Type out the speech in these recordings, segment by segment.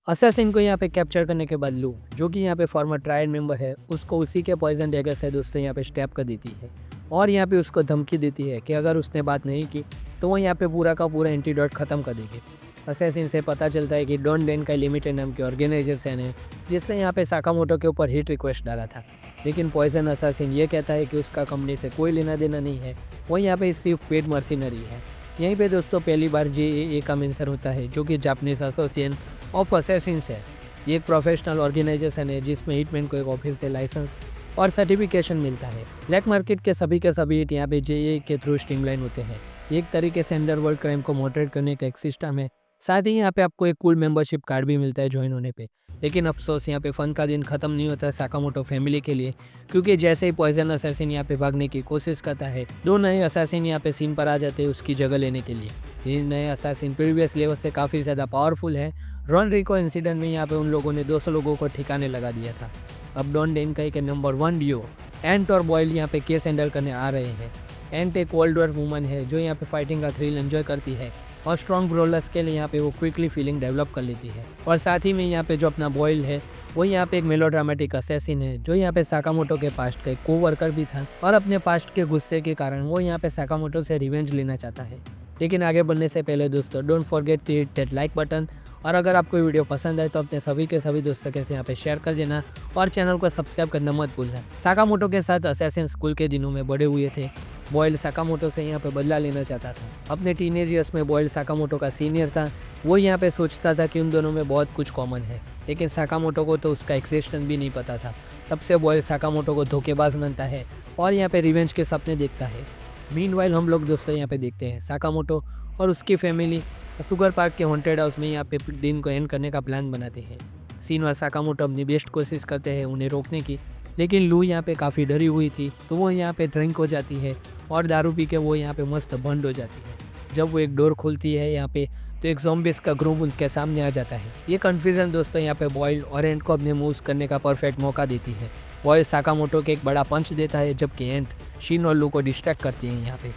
Assassin को यहाँ पे कैप्चर करने के बाद लू, जो कि यहाँ पे फॉर्मर ट्रायल मेंबर है, उसको उसी के पॉइजन डैगर से दोस्तों यहाँ पे स्टैप कर देती है और यहाँ पे उसको धमकी देती है कि अगर उसने बात नहीं की तो वो यहाँ पे पूरा का पूरा एंटीडोट ख़त्म कर देगी। असैसिन से पता चलता है कि डॉन डेन का लिमिटेड नाम की ऑर्गेनाइजेशन है जिसने यहाँ पे साकामोटो के ऊपर हिट रिक्वेस्ट डाला था, लेकिन पॉइजन असैसिन ये कहता है कि उसका कंपनी से कोई लेना देना नहीं है, वो यहाँ पे सिर्फ पेड मर्सिनरी है। यहीं पे दोस्तों पहली बार JAA का मेंशन होता है, जो कि जापानीज एसोसिएशन ऑफ असैसिन्स है। ये एक प्रोफेशनल ऑर्गेनाइजेशन है जिसमें हिटमैन को एक ऑफिस से लाइसेंस और सर्टिफिकेशन मिलता है। ब्लैक मार्केट के सभी हिट यहाँ पे JAA के थ्रू स्ट्रीमलाइन होते हैं। ये एक तरीके से अंडरवर्ल्ड क्राइम को मोटिवेट करने का एक सिस्टम है। साथ ही यहाँ पे आपको एक कूल मेंबरशिप कार्ड भी मिलता है ज्वाइन होने पे। लेकिन अफसोस यहाँ पे फन का दिन खत्म नहीं होता है साकामोटो फैमिली के लिए, क्योंकि जैसे ही पॉइजन असैसिन यहाँ पे भागने की कोशिश करता है, दो नए असैसिन यहाँ पे सीन पर आ जाते हैं उसकी जगह लेने के लिए। ये नए असैसिन प्रीवियस लेवल से काफ़ी ज़्यादा पावरफुल है। रॉन रिको इंसिडेंट में यहाँ पे उन लोगों ने 200 लोगों को ठिकाने लगा दिया था। अब डॉन डेन का एक नंबर 1 डियो एंट और बॉयल यहाँ पे केस हैंडल करने आ रहे हैं। एंट एक वर्ल्ड वॉर वूमन है जो यहाँ पे फाइटिंग का थ्रिल एंजॉय करती है और स्ट्रॉन्ग ब्रोलर्स के लिए यहाँ पे वो क्विकली फीलिंग डेवलप कर लेती है। और साथ ही में यहाँ पे जो अपना बॉयल है वो यहाँ पे एक मेलोड्रामेटिक असैसिन है जो यहाँ पे साकामोटो के पास्ट का एक कोवर्कर भी था और अपने पास्ट के गुस्से के कारण वो यहाँ पे साकामोटो से रिवेंज लेना चाहता है। लेकिन आगे बढ़ने से पहले दोस्तों don't forget to hit that like button, और अगर आपको वीडियो पसंद आए तो अपने सभी के सभी दोस्तों के साथ यहाँ पे शेयर कर देना और चैनल को सब्सक्राइब करना मत भूलना। साकामोटो के साथ असैसिन स्कूल के दिनों में बड़े हुए थे। बॉयल साकामोटो से यहाँ पे बदला लेना चाहता था। अपने टीनेज ईयर्स में बॉयल साकामोटो का सीनियर था। वो यहाँ पे सोचता था कि उन दोनों में बहुत कुछ कॉमन है, लेकिन साकामोटो को तो उसका एक्सिस्टेंस भी नहीं पता था। तब से बॉयल साकामोटो को धोखेबाज मानता है और यहाँ पे रिवेंज के सपने देखता है। मीनवाइल हम लोग दोस्तों यहाँ पे देखते हैं साकामोटो और उसकी फैमिली सुगर पार्क के हॉन्टेड हाउस में यहाँ पे दिन को एंड करने का प्लान बनाते हैं। सीन और साकामोटो अपनी बेस्ट कोशिश करते हैं उन्हें रोकने की, लेकिन लू यहाँ पे काफ़ी डरी हुई थी तो वो यहाँ पे ड्रिंक हो जाती है और दारू पी के वो यहाँ पे मस्त बंद हो जाती है। जब वो एक डोर खुलती है यहाँ पे तो एक ज़ॉम्बीज़ का ग्रुप उनके सामने आ जाता है। ये कन्फ्यूजन दोस्तों यहाँ पे बॉयल और एंट को अपने मूव्स करने का परफेक्ट मौका देती है। बॉयल साकामोटो के एक बड़ा पंच देता है जबकि एंट शिन और लू को डिस्ट्रैक्ट करती है। यहाँ पे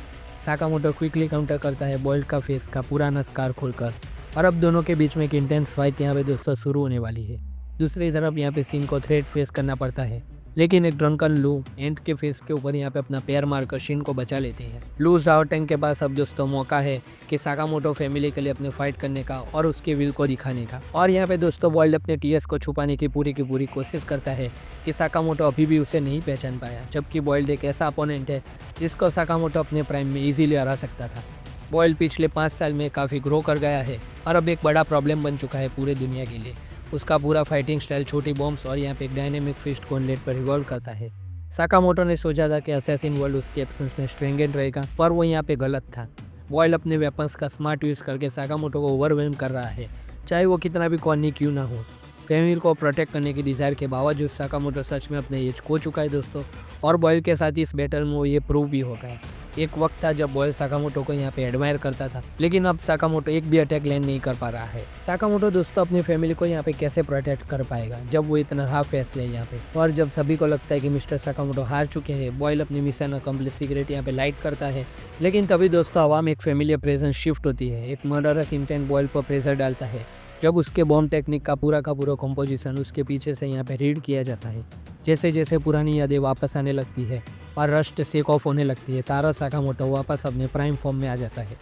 साकामोटो क्विकली काउंटर करता है बॉयल का फेस का पुराना स्कार खोलकर, और अब दोनों के बीच में एक इंटेंस फाइट यहाँ पे दोस्तों शुरू होने वाली है। दूसरी तरफ यहाँ पे सीन को थ्रेट फेस करना पड़ता है, लेकिन एक ड्रंकन लू एंट के फेस के ऊपर यहाँ पे अपना पैर मारकर शिन को बचा लेते हैं। लू जाओ टैंक के पास अब दोस्तों मौका है कि साकामोटो फैमिली के लिए अपने फाइट करने का और उसके विल को दिखाने का। और यहाँ पे दोस्तों बॉयल अपने टीएस को छुपाने की पूरी कोशिश करता है कि साकामोटो अभी भी उसे नहीं पहचान पाया, जबकि बॉयल एक ऐसा अपोनेंट है जिसको साकामोटो अपने प्राइम में इजीली हरा सकता था। बॉयल पिछले 5 साल में काफ़ी ग्रो कर गया है और अब एक बड़ा प्रॉब्लम बन चुका है पूरे दुनिया के लिए। उसका पूरा फाइटिंग स्टाइल छोटी बॉम्ब्स और यहाँ पे एक डायनेमिक फिस्ट गॉन्टलेट पर रिवॉल्व करता है। साकामोटो ने सोचा था कि असैसिन वर्ल्ड उसके एब्सेंस में स्ट्रेंगेंड रहेगा, पर वो यहाँ पे गलत था। बॉयल अपने वेपन्स का स्मार्ट यूज़ करके साकामोटो को ओवरवेल्म कर रहा है, चाहे वो कितना भी कॉर्नी क्यों ना हो। फैमिली को प्रोटेक्ट करने की डिज़ायर के बावजूद साकामोटो सच में अपने एज खो चुका है दोस्तों, और बॉयल के साथ इस बैटल में वो ये प्रूव भी हो गया। एक वक्त था जब बॉयल साकामोटो को यहाँ पे एडमायर करता था, लेकिन अब साकामोटो एक भी अटैक लैंड नहीं कर पा रहा है। साकामोटो दोस्तों अपनी फैमिली को यहाँ पे कैसे प्रोटेक्ट कर पाएगा जब वो इतना हाफ फैसले है यहाँ पे। और जब सभी को लगता है कि मिस्टर साकामोटो हार चुके हैं, बॉयल अपनी मिशन अकम्प्लिश सीक्रेट यहाँ पे लाइट करता है। लेकिन तभी दोस्तों हवा में एक फैमिलियर प्रेजेंस शिफ्ट होती है। एक मर्डरस इंटेंट बॉयल पर प्रेशर डालता है जब उसके बॉम्ब टेक्निक का पूरा कंपोजिशन उसके पीछे से यहाँ पे रीड किया जाता है। जैसे जैसे पुरानी यादें वापस आने लगती है और रस्ट शेक ऑफ होने लगती है, तारा साकामोटो वापस अपने प्राइम फॉर्म में आ जाता है।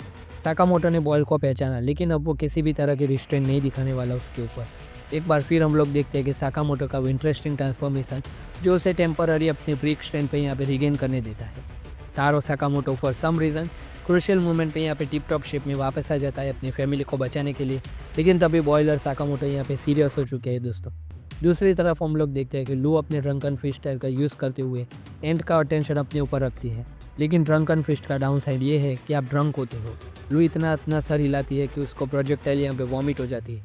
साकामोटो ने बॉयल को पहचाना, लेकिन अब वो किसी भी तरह की रिस्ट्रेंट नहीं दिखाने वाला उसके ऊपर। एक बार फिर हम लोग देखते हैं कि साकामोटो का वो इंटरेस्टिंग ट्रांसफॉर्मेशन जो उसे टेम्पररी अपने ब्रिक स्ट्रेंथ पे यहाँ पे रिगेन करने देता है। Taro Sakamoto for some reason crucial moment पे यहाँ पे टिप टॉप शेप में वापस आ जाता है अपनी फैमिली को बचाने के लिए, लेकिन तभी बॉयल और साकामोटो यहाँ पे सीरियस हो चुके हैं दोस्तों। दूसरी तरफ हम लोग देखते हैं कि लू अपने ड्रंकन फिस्ट स्टाइल का यूज़ करते हुए एंट का अटेंशन अपने ऊपर रखती है, लेकिन ड्रंकन फिस्ट का डाउन साइड ये है कि आप ड्रंक होते हो। लू इतना सर हिलाती है कि उसको प्रोजेक्टाइल यहाँ पे वॉमिट हो जाती है।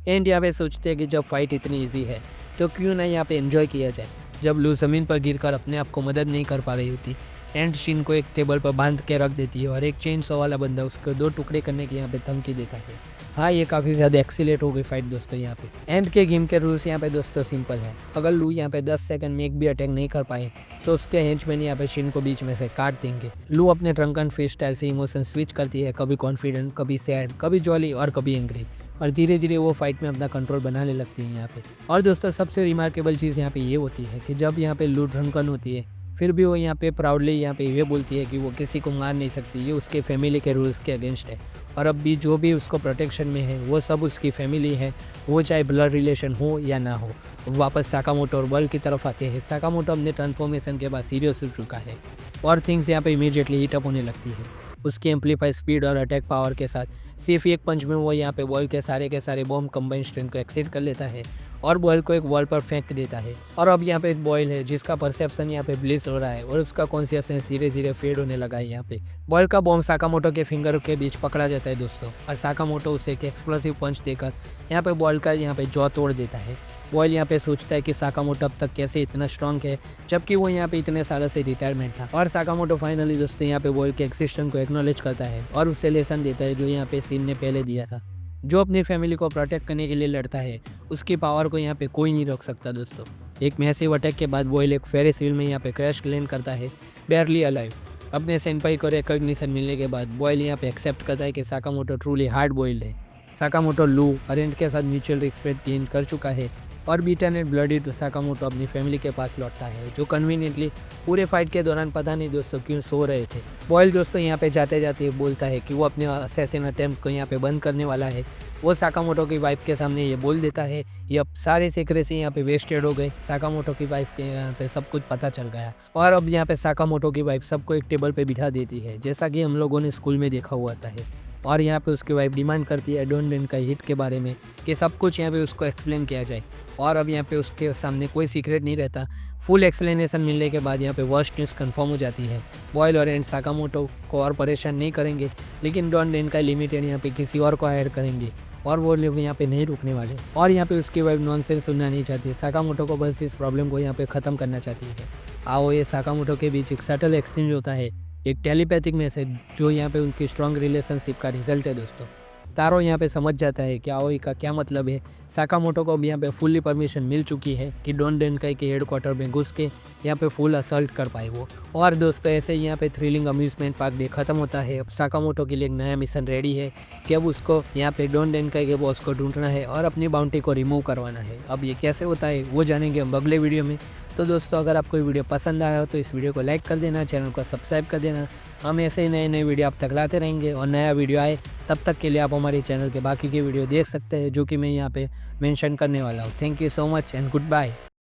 एंड यहाँ पे सोचते हैं कि जब फाइट इतनी ईजी है तो क्यों ना यहाँ पे एंजॉय किया जाए। जब लू ज़मीन पर गिरकर अपने आप को मदद नहीं कर पा रही होती, एंड शिन को एक टेबल पर बांध के रख देती है और एक चेन सो वाला बंदा उसको 2 टुकड़े करने की यहाँ पे धमकी देता है। हाँ, ये काफ़ी ज़्यादा एक्सीलेट हो गई फाइट दोस्तों यहाँ पे। एंड के गेम के रूल्स यहाँ पे दोस्तों सिंपल है। अगर लू यहाँ पे 10 सेकंड में एक भी अटैक नहीं कर पाए तो उसके हेंचमैन यहाँ पे शिन को बीच में से काट देंगे। लू अपने ड्रंकन फेस स्टाइल से इमोशन स्विच करती है, कभी कॉन्फिडेंट, कभी सैड, कभी जॉली और कभी एंग्री। और धीरे धीरे वो फाइट में अपना कंट्रोल बनाने लगती है यहाँ पे। और दोस्तों सबसे रिमार्केबल चीज़ यहाँ पे ये होती है कि जब यहाँ पे लू ड्रंकन होती है फिर भी वो यहाँ पे प्राउडली यहाँ पे ये बोलती है कि वो किसी को मार नहीं सकती, ये उसके फैमिली के रूल्स के अगेंस्ट है। और अब भी जो भी उसको प्रोटेक्शन में है वो सब उसकी फैमिली है, वो चाहे ब्लड रिलेशन हो या ना हो। वापस साकामोटो और बल की तरफ आते हैं। साकामोटो अपने ट्रांसफॉर्मेशन के बाद सीरियस हो चुका है और थिंग्स यहाँ पे इमीडिएटली हीटअप होने लगती है। उसकी एम्पलीफाई स्पीड और अटैक पावर के साथ सिर्फ एक पंच में वो यहाँ पे बॉल के सारे बॉम्ब कंबाइन स्ट्रेंथ को एक्सीड कर लेता है और बॉयल को एक वॉल पर फेंक देता है। और अब यहाँ पे एक बॉयल है जिसका परसेप्शन यहाँ पे ब्लिस हो रहा है और उसका कॉन्शियसनेस धीरे धीरे फेड होने लगा है। यहाँ पे बॉयल का बॉम्ब साकामोटो के फिंगर के बीच पकड़ा जाता है दोस्तों, और साकामोटो उसे एक एक्सप्लोसिव पंच देकर यहाँ पे बॉयल का यहाँ पे जॉ तोड़ देता है। बॉयल यहाँ पे सोचता है कि साकामोटो अब तक कैसे इतना स्ट्रॉन्ग है जबकि वो यहाँ पे इतने सालों से रिटायरमेंट था। और साकामोटो फाइनली दोस्तों यहाँ पे बॉयल के एक्सिस्टेंस को एक्नॉलेज करता है और उसे लेसन देता है जो यहाँ पे सीन ने पहले दिया था। जो अपनी फैमिली को प्रोटेक्ट करने के लिए लड़ता है उसकी पावर को यहाँ पे कोई नहीं रोक सकता दोस्तों। एक मैसिव अटैक के बाद बॉयल एक फेरिस व्हील में यहाँ पे क्रैश लैंड करता है बेयरली अलाइव। अपने सेनपाई को रिकॉग्निशन मिलने के बाद बॉयल यहाँ पे एक्सेप्ट करता है कि साकामोटो ट्रूली हार्ड बॉइल्ड है। साकामोटो लू अरेंट के साथ म्यूचुअल रिस्पेक्ट गेन कर चुका है और बीटन एंड ब्लडीड साकामोटो अपनी फैमिली के पास लौटता है, जो कन्वीनियंटली पूरे फाइट के दौरान पता नहीं दोस्तों क्यों सो रहे थे। बॉयल दोस्तों यहाँ पे जाते जाते बोलता है कि वो अपने असैसिन अटेम्प्ट को यहाँ पे बंद करने वाला है। वो साकामोटो की वाइफ के सामने ये बोल देता है ये अब सारे सीक्रेसी यहाँ पे वेस्टेड हो गए। साकामोटो की वाइफ के यहाँ पे सब कुछ पता चल गया और अब यहाँ पे साकामोटो की वाइफ सबको एक टेबल पे बिठा देती है जैसा कि हम लोगों ने स्कूल में देखा हुआ था। और यहाँ पे उसकी वाइफ डिमांड करती है डॉन डेन का हिट के बारे में कि सब कुछ यहाँ पे उसको एक्सप्लेन किया जाए। और अब यहाँ पे उसके सामने कोई सीक्रेट नहीं रहता। फुल एक्सप्लेनेशन मिलने के बाद यहाँ पे वर्स्ट न्यूज़ कंफर्म हो जाती है। बॉयल और एंड साकामोटो को और परेशान नहीं करेंगे, लेकिन डॉन डेन का लिमिटेड यहाँ पे किसी और को हायर करेंगे और वो लोग यहाँ पे नहीं रुकने वाले। और यहाँ पे उसकी वाइफ नॉनसेंस सुनना नहीं चाहती है, साकामोटो को बस इस प्रॉब्लम को यहाँ पे ख़त्म करना चाहती है। आओ ये साकामोटो के बीच एक सटल एक्सचेंज होता है, एक टेलीपैथिक मैसेज जो यहाँ पे उनकी स्ट्रॉन्ग रिलेशनशिप का रिजल्ट है दोस्तों। तारो यहाँ पे समझ जाता है कि आओई का क्या मतलब है। साकामोटो को भी यहाँ पे फुल्ली परमिशन मिल चुकी है कि डॉन डेनकाई के हेडक्वार्टर में घुस के यहाँ पे फुल असल्ट कर पाए वो। और दोस्तों ऐसे ही यहाँ पे थ्रिलिंग अम्यूजमेंट पार्क डे खत्म होता है। अब साकामोटो के लिए एक नया मिशन रेडी है कि अब उसको यहाँ पे डॉन डेनकाई के बॉस को ढूंढना है और अपनी बाउंटी को रिमूव करवाना है। अब ये कैसे होता है वो जानेंगे हम अगले वीडियो में। तो दोस्तों अगर आपको वीडियो पसंद आया हो तो इस वीडियो को लाइक कर देना, चैनल को सब्सक्राइब कर देना। हम ऐसे ही नए नए वीडियो आप तक लाते रहेंगे और नया वीडियो आए तब तक के लिए आप हमारे चैनल के बाकी के वीडियो देख सकते हैं जो कि मैं यहाँ पे मेंशन करने वाला हूँ। Thank you so much and good bye.